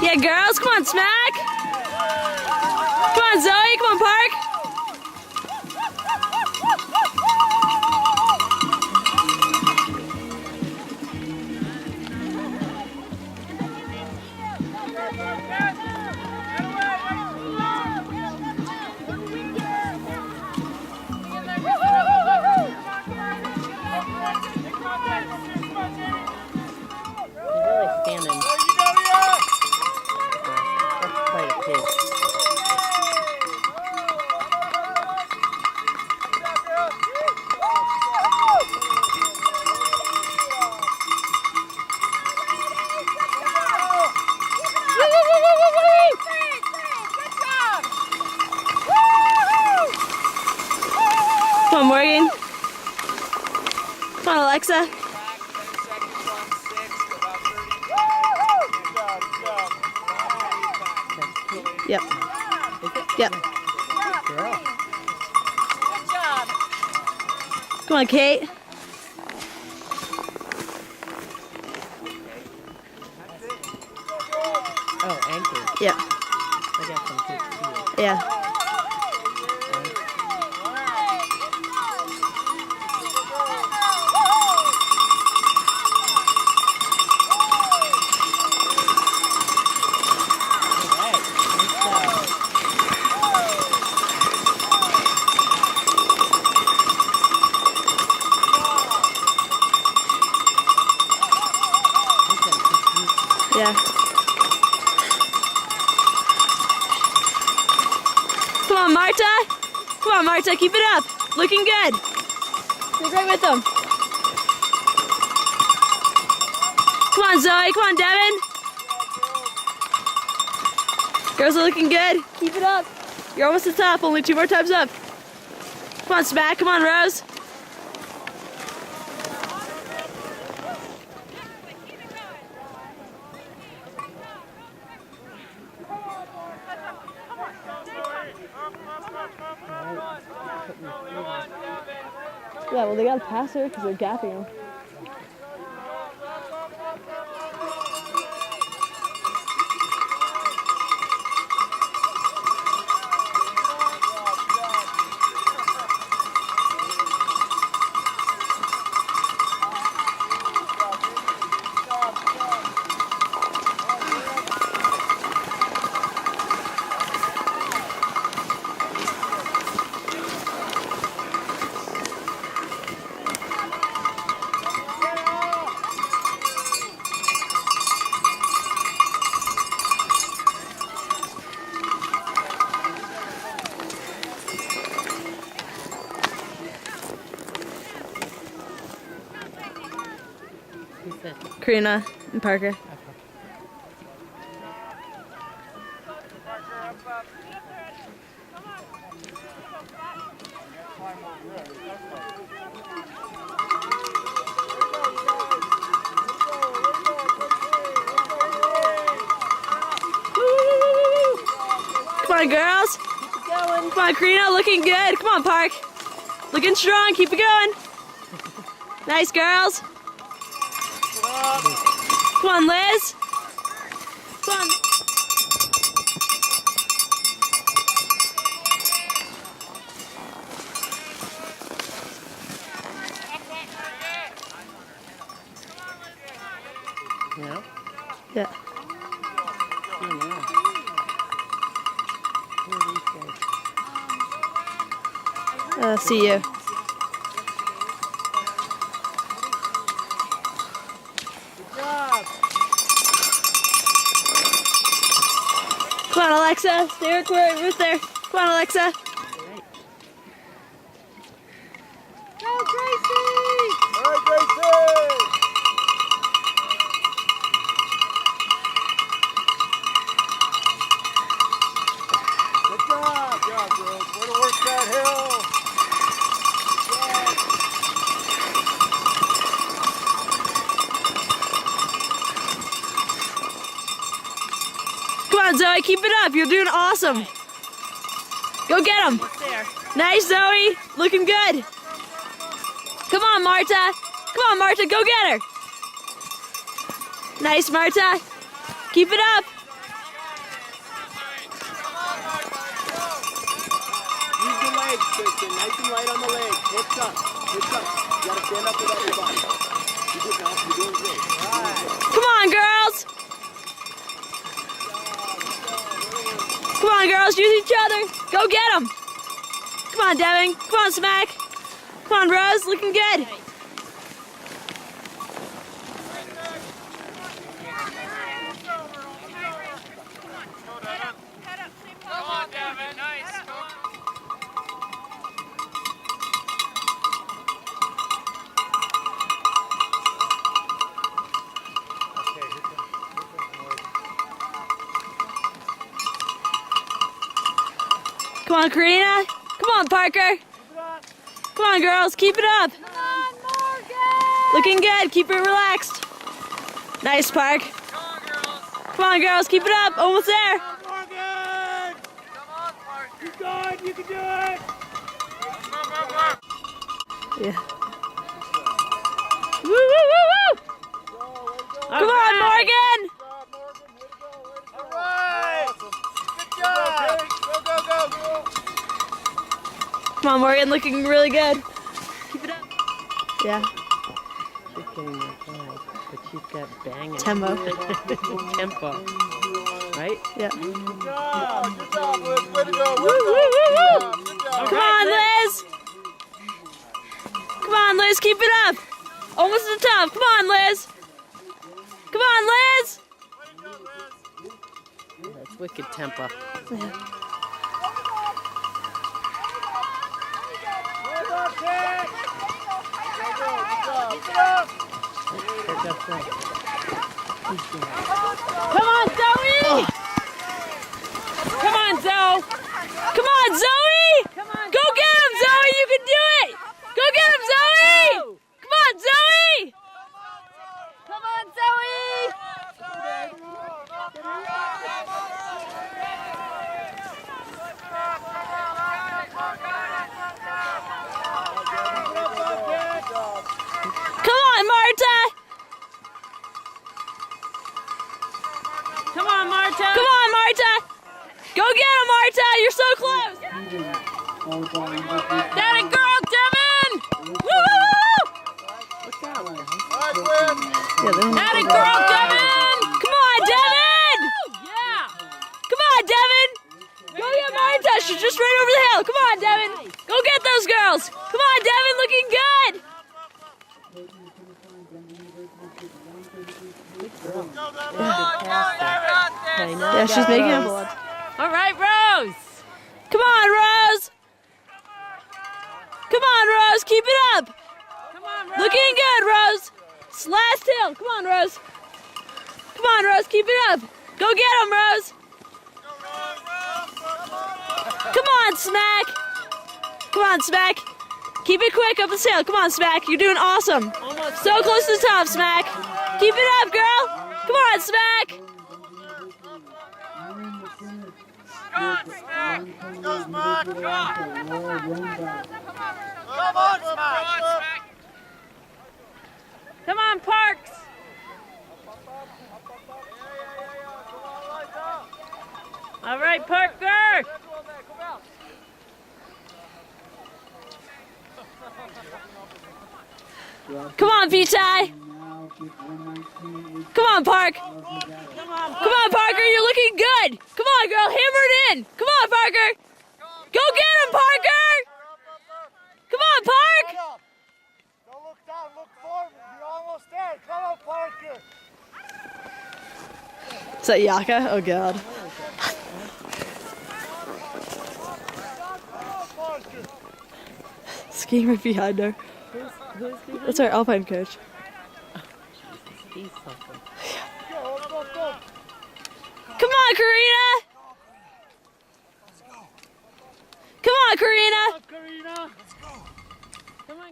Yeah, girls, come on, Smack. Come on, Zoe, come on, Park. Standing. That's quite a pig. Come on, Morgan. Come on, Alexa. Yep. Yep. Girl. Come on, Kate. Oh, anchor. Yeah. I got some kids too. Yeah. Yeah. Come on, Marta. Come on, Marta. Keep it up. Looking good. You're great with them. Come on, Zoe. Come on, Devin. Girls are looking good. Keep it up. You're almost at the top. Only 2 more times up. Come on, Smack. Come on, Rose. Yeah, well, they gotta pass her because they're gapping them. Karina and Parker. Come on, girls. Keep going. Come on, Karina, looking good. Come on, Park. Looking strong. Keep it going. Nice, girls. Come on, Liz. Come on. Yeah? Yeah. See you. Come on, Alexa. Stay where Ruth there. Come on, Alexa. Go, Gracie! All right, Gracie! Good job, girls. Way to work that hill. Come on, Zoe. Keep it up. You're doing awesome. Go get him. Nice, Zoe. Looking good. Come on, Marta. Come on, Marta. Go get her. Nice, Marta. Keep it up. legs, Kristen. Nice and light on the legs. Hips up. Hips up. You gotta stand up without your body. You're good now. You're doing great. All right. Come on, girls. Come on, girls. Use each other. Go get them. Come on, Devin. Come on, Smack. Come on, Rose. Looking good. Come on, Devin. Nice. Come on. Come on, Karina. Come on, Parker. Come on, girls. Keep it up. Come on, Morgan. Looking good. Keep it relaxed. Nice, Park. Come on, girls. Come on, girls. Keep it up. Almost there. Morgan! Come on, Parker. Keep going. You can do it. Yeah. Woo, woo, woo, woo. Come on, Morgan. All right. Good job. Go, go, go, go. Come on, Morgan. Looking really good. Keep it up. Yeah. She's getting more fly, but she's got banging. Tempo. Tempo. Right? Yeah. Good job. Good job, Liz. Way to go. Way Woo, to woo, go. woo, woo. Good job. Come on, Liz. Come on, Liz. Keep it up. Almost to the top. Come on, Liz. Come on, Liz. That's wicked tempo. Yeah. Well done, Kate. Go, go. Good job. Keep it up. Pick up that. Come on, Zoe. Come on, Zoe. Come on, Zoe. Go get him, Zoe. You can do it. Go get him, Zoe. Come on, Zoe. Come on, Zoe. Come on, Marta. Come on, Marta. Come on, Marta. Go get him, Marta. You're so close. That a girl, Devin. Woo, woo, woo. What's that one? Nice win. That a girl, Devin. Come on, Devin. Yeah. Come on, Devin. Go get Marta. She's just right over the hill. Come on, Devin. Go get those girls. Come on, Devin. Looking good. I know. Yeah, she's making them. All right, Rose. Come on, Rose. Come on, Rose. Keep it up. Come on, Rose. Looking good, Rose. It's last hill. Come on, Rose. Come on, Rose. Keep it up. Go get him, Rose. Come on, Smack. Come on, Smack. Keep it quick up this hill. Come on, Smack. You're doing awesome. So close to the top, Smack. Keep it up, girl. Come on, Smack. Go, Smack. Come on, Smack. Come on, Parks. All right, Parker. Come on, Vitae. Come on, Park. Come on, Come on, Parker. You're looking good. Come on, girl. Hammer it in. Come on, Parker. Go get him, Parker. Come on, Park. Don't look down, look forward. You're almost there. Come on, Parker. Is that Yaka? Oh, God. Skiing right behind her. Who's the That's our Alpine coach. He's something. Come on, Karina. Come on, Karina. Karina. Come on.